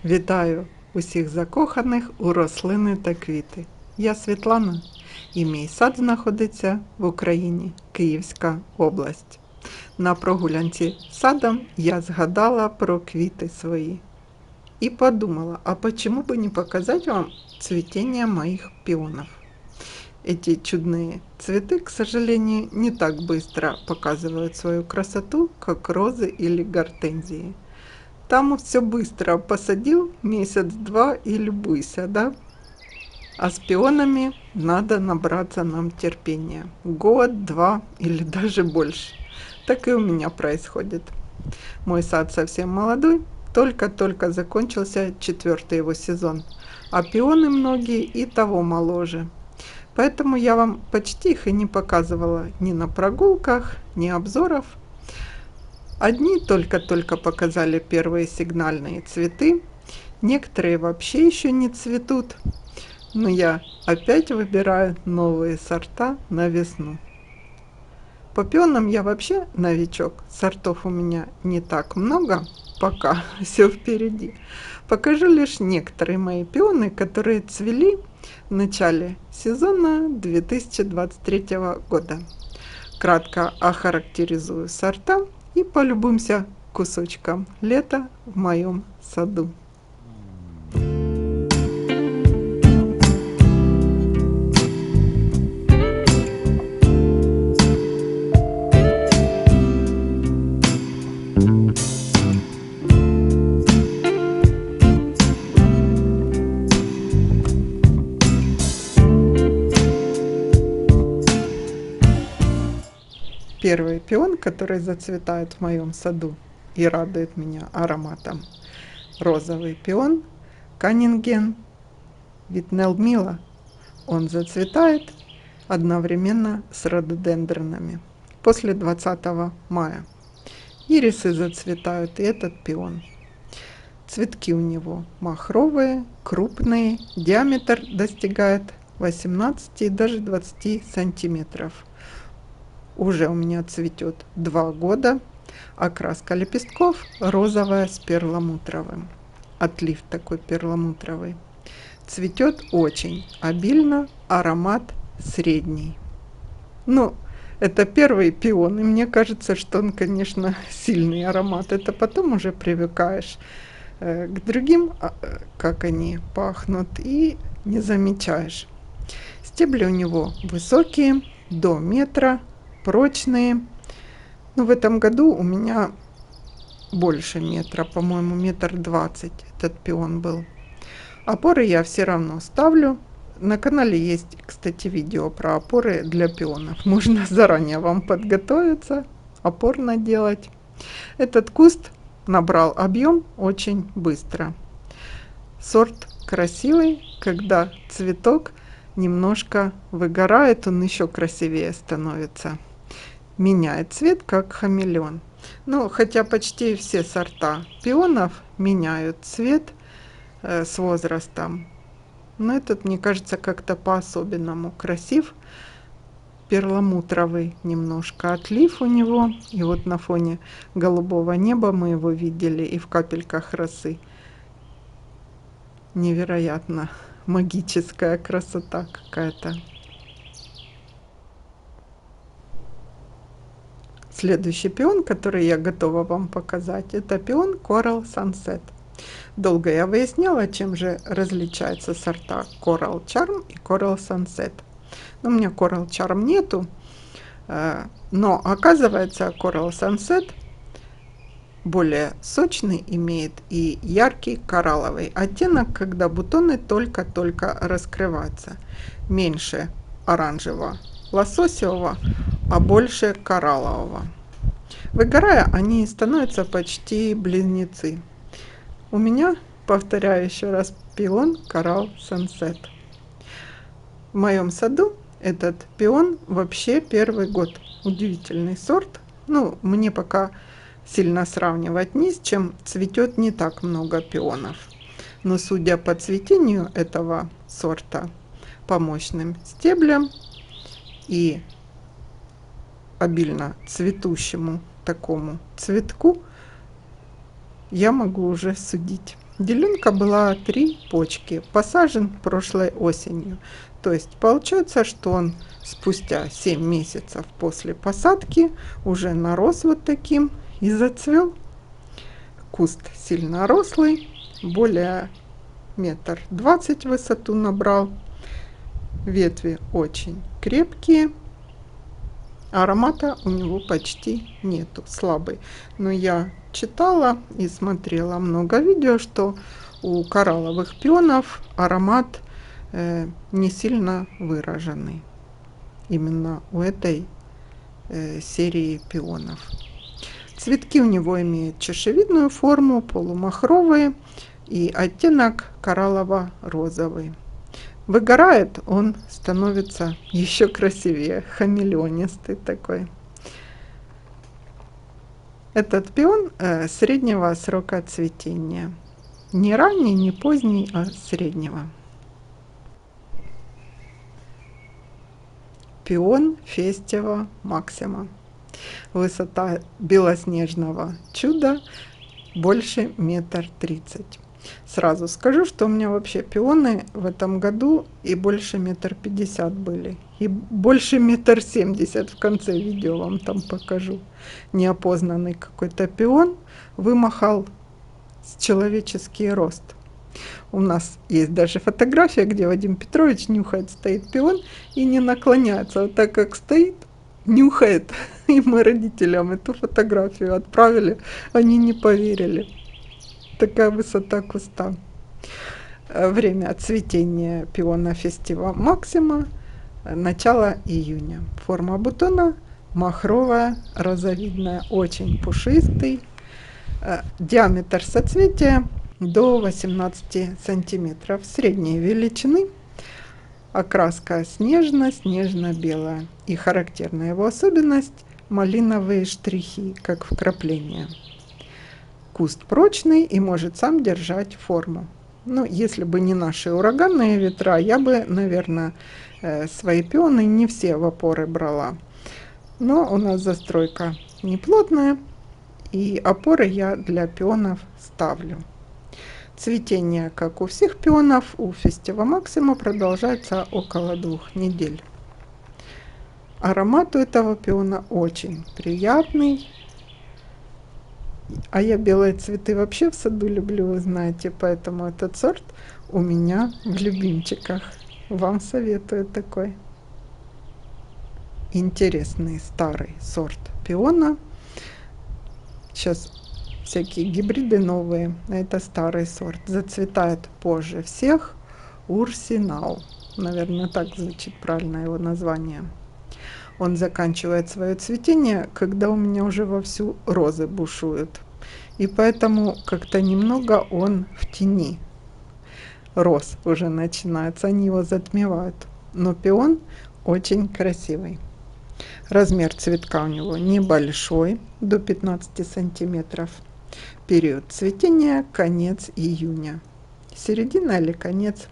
Вітаю усіх закоханих у рослини та квіти. Я Світлана і мій сад знаходиться в Україні, Київська область. На прогулянці садом я згадала про квіти свої и подумала, а почему бы не показать вам цветение моих пионов? Эти чудные цветы, к сожалению, не так быстро показывают свою красоту, как розы или гортензии. Там все быстро посадил, месяц-два и любуйся, да? А с пионами надо набраться нам терпения. Год, два или даже больше. Так и у меня происходит. Мой сад совсем молодой, только-только закончился 4-й его сезон, а пионы многие и того моложе. Поэтому я вам почти их и не показывала ни на прогулках, ни обзоров. Одни только-только показали первые сигнальные цветы, некоторые вообще еще не цветут, но я опять выбираю новые сорта на весну. По пионам я вообще новичок, сортов у меня не так много, пока все впереди. Покажу лишь некоторые мои пионы, которые цвели в начале сезона 2023 года. Кратко охарактеризую сорта и полюбуемся кусочком лета в моем саду. Первый пион, который зацветает в моем саду и радует меня ароматом. Розовый пион Каннинген Витнелмила. Он зацветает одновременно с рододендронами после 20 мая. Ирисы зацветают и этот пион. Цветки у него махровые, крупные, диаметр достигает 18 и даже 20 сантиметров. Уже у меня цветет 2 года. Окраска лепестков розовая с перламутровым. Отлив такой перламутровый. Цветет очень обильно, аромат средний. Ну, это первый пион, и мне кажется, что он, конечно, сильный аромат. Это потом уже привыкаешь к другим, как они пахнут, и не замечаешь. Стебли у него высокие, до метра, прочные. Но в этом году у меня больше метра, по-моему, 1,20 м этот пион был. Опоры я все равно ставлю. На канале есть, кстати, видео про опоры для пионов. Можно заранее вам подготовиться, опор наделать. Этот куст набрал объем очень быстро. Сорт красивый, когда цветок немножко выгорает, он еще красивее становится. Меняет цвет, как хамелеон. Ну, хотя почти все сорта пионов меняют цвет с возрастом. Но этот, мне кажется, как-то по-особенному красив. Перламутровый немножко отлив у него. И вот на фоне голубого неба мы его видели и в капельках росы. Невероятно магическая красота какая-то. Следующий пион, который я готова вам показать, это пион Coral Sunset. Долго я выясняла, чем же различаются сорта Coral Charm и Coral Sunset. Но у меня Coral Charm нету, но оказывается Coral Sunset более сочный имеет и яркий коралловый оттенок, когда бутоны только-только раскрываются. Меньше оранжевого лососевого, а больше кораллового. Выгорая, они становятся почти близнецы. У меня, повторяю еще раз, пион Coral Sunset. В моем саду этот пион вообще первый год. Удивительный сорт. Ну, мне пока сильно сравнивать не с чем. Цветет не так много пионов. Но судя по цветению этого сорта, по мощным стеблям и обильно цветущему такому цветку, я могу уже судить. Деленка была 3 почки, посажен прошлой осенью. То есть получается, что он спустя 7 месяцев после посадки уже нарос вот таким и зацвел. Куст сильно рослый, более 1,20 м в высоту набрал. Ветви очень крепкие. Аромата у него почти нету, слабый. Но я читала и смотрела много видео, что у коралловых пионов аромат не сильно выраженный. Именно у этой серии пионов. Цветки у него имеют чашевидную форму, полумахровые и оттенок кораллово-розовый. Выгорает, он становится еще красивее, хамелеонистый такой. Этот пион среднего срока цветения. Не ранний, не поздний, а среднего. Пион Фестива Максима. Высота белоснежного чуда больше 1,30 м. Сразу скажу, что у меня вообще пионы в этом году и больше 1,50 м были. И больше 1,70 м в конце видео вам там покажу. Неопознанный какой-то пион вымахал с человеческий рост. У нас есть даже фотография, где Вадим Петрович нюхает, стоит пион и не наклоняется. Вот так как стоит, нюхает. И мы родителям эту фотографию отправили, они не поверили. Такая высота куста. Время цветения пиона Фестива Максима начало июня. Форма бутона махровая, розовидная, очень пушистый. Диаметр соцветия до 18 сантиметров. Средней величины. Окраска снежно-снежно-белая. И характерная его особенность – малиновые штрихи, как вкрапления. Куст прочный и может сам держать форму. Ну, если бы не наши ураганные ветра, я бы, наверное, свои пионы не все в опоры брала. Но у нас застройка неплотная, и опоры я для пионов ставлю. Цветение, как у всех пионов, у Фестива Максима продолжается около 2 недель. Аромат у этого пиона очень приятный. А я белые цветы вообще в саду люблю, вы знаете, поэтому этот сорт у меня в любимчиках. Вам советую такой интересный старый сорт пиона. Сейчас всякие гибриды новые. Это старый сорт. Зацветает позже всех. Урсинау. Наверное, так звучит правильно его название. Он заканчивает свое цветение, когда у меня уже вовсю розы бушуют. И поэтому как-то немного он в тени. Роз уже начинается, они его затмевают. Но пион очень красивый. Размер цветка у него небольшой, до 15 сантиметров. Период цветения конец июня. Середина или конец.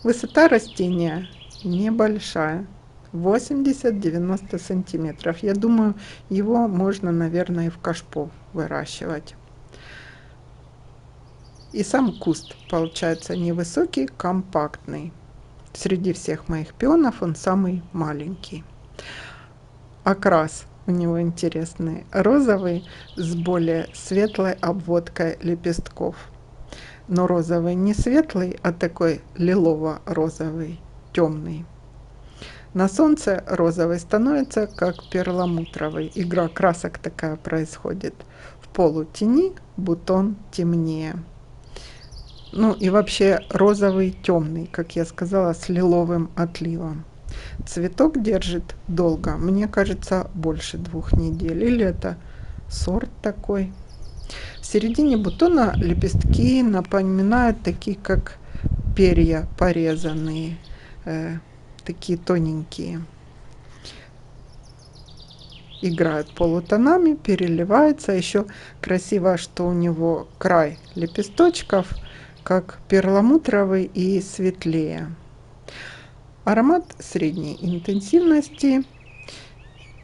Высота растения небольшая. 80-90 сантиметров. Я думаю, его можно, наверное, и в кашпо выращивать. И сам куст получается невысокий, компактный. Среди всех моих пионов он самый маленький. Окрас у него интересный. Розовый с более светлой обводкой лепестков. Но розовый не светлый, а такой лилово-розовый, темный. На солнце розовый становится как перламутровый. Игра красок такая происходит. В полутени бутон темнее. Ну и вообще розовый темный, как я сказала, с лиловым отливом. Цветок держит долго, мне кажется, больше 2 недель. Или это сорт такой. В середине бутона лепестки напоминают такие, как перья порезанные. Такие тоненькие. Играют полутонами, переливается. Еще красиво, что у него край лепесточков как перламутровый и светлее. Аромат средней интенсивности.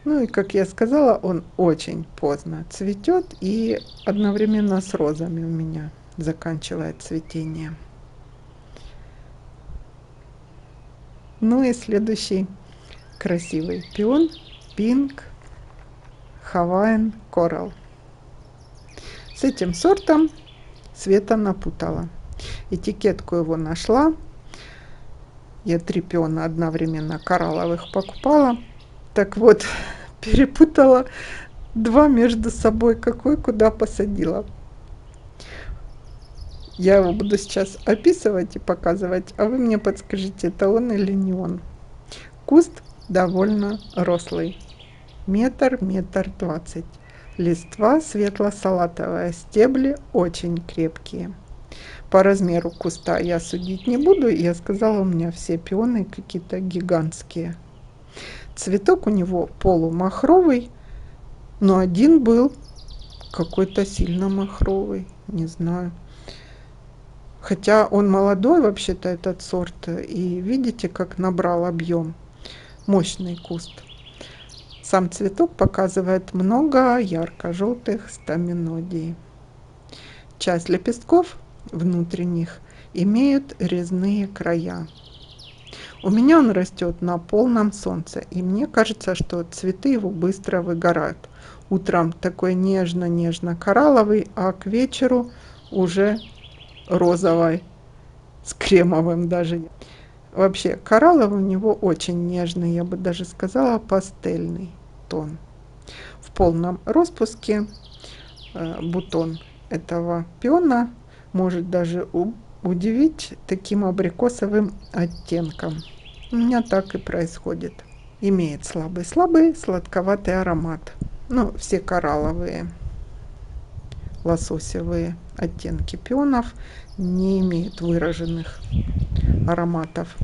Ну и, как я сказала, он очень поздно цветет и одновременно с розами у меня. заканчивает цветение. Ну и следующий красивый пион Pink Hawaiian Coral. С этим сортом Света напутала. Этикетку его нашла. Я 3 пиона одновременно коралловых покупала. Так вот, перепутала 2 между собой. Какой куда посадила. Я его буду сейчас описывать и показывать, а вы мне подскажите, это он или не он. Куст довольно рослый. Метр 1,20 м. Листва светло-салатовая, стебли очень крепкие. По размеру куста я судить не буду. Я сказала, у меня все пионы какие-то гигантские. Цветок у него полумахровый, но один был какой-то сильно махровый, не знаю. Хотя он молодой вообще-то этот сорт. И видите, как набрал объем. Мощный куст. Сам цветок показывает много ярко-желтых стаминодий. Часть лепестков внутренних имеют резные края. У меня он растет на полном солнце, и мне кажется, что цветы его быстро выгорают. Утром такой нежно-нежно-коралловый, а к вечеру уже розовый, с кремовым даже. Вообще, коралловый у него очень нежный, я бы даже сказала, пастельный тон. В полном распуске бутон этого пиона может даже удивить таким абрикосовым оттенком. У меня так и происходит. Имеет слабый сладковатый аромат. Ну, все коралловые, лососевые оттенки пионов не имеют выраженных ароматов.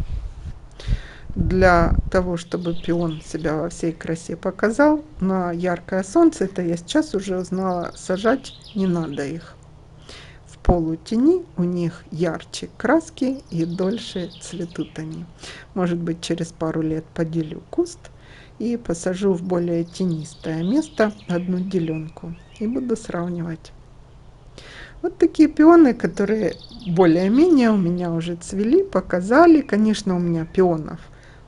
Для того, чтобы пион себя во всей красе показал, на яркое солнце, это я сейчас уже узнала, сажать не надо их. В полутени у них ярче краски и дольше цветут они. Может быть, через пару лет поделю куст и посажу в более тенистое место одну деленку и буду сравнивать. Вот такие пионы, которые более-менее у меня уже цвели, показали. Конечно, у меня пионов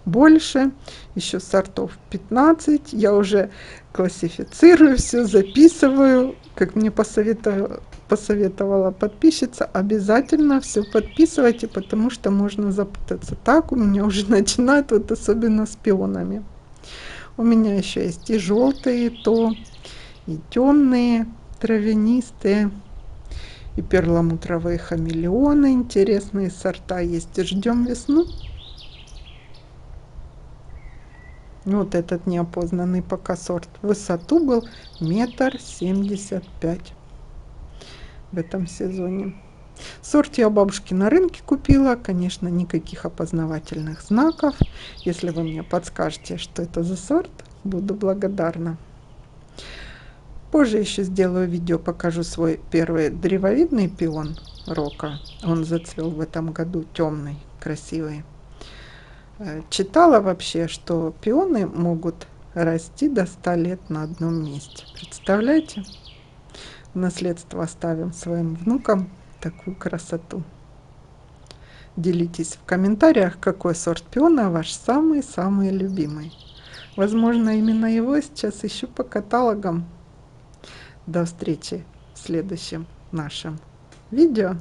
больше, еще сортов 15. Я уже классифицирую все, записываю. Как мне посоветовала подписчица, обязательно все подписывайте, потому что можно запутаться. Так у меня уже начинают, вот особенно с пионами. У меня еще есть и желтые, и темные, травянистые, и перламутровые хамелеоны. Интересные сорта есть. Ждем весну. Вот этот неопознанный пока сорт. В высоту был 1,75 м в этом сезоне. Сорт я у бабушки на рынке купила. Конечно, никаких опознавательных знаков. Если вы мне подскажете, что это за сорт, буду благодарна. Позже еще сделаю видео, покажу свой первый древовидный пион Рока. Он зацвел в этом году, темный, красивый. Читала вообще, что пионы могут расти до 100 лет на одном месте. Представляете? В наследство оставим своим внукам такую красоту. Делитесь в комментариях, какой сорт пиона ваш самый-самый любимый. Возможно, именно его сейчас ищу по каталогам. До встречи в следующем нашем видео.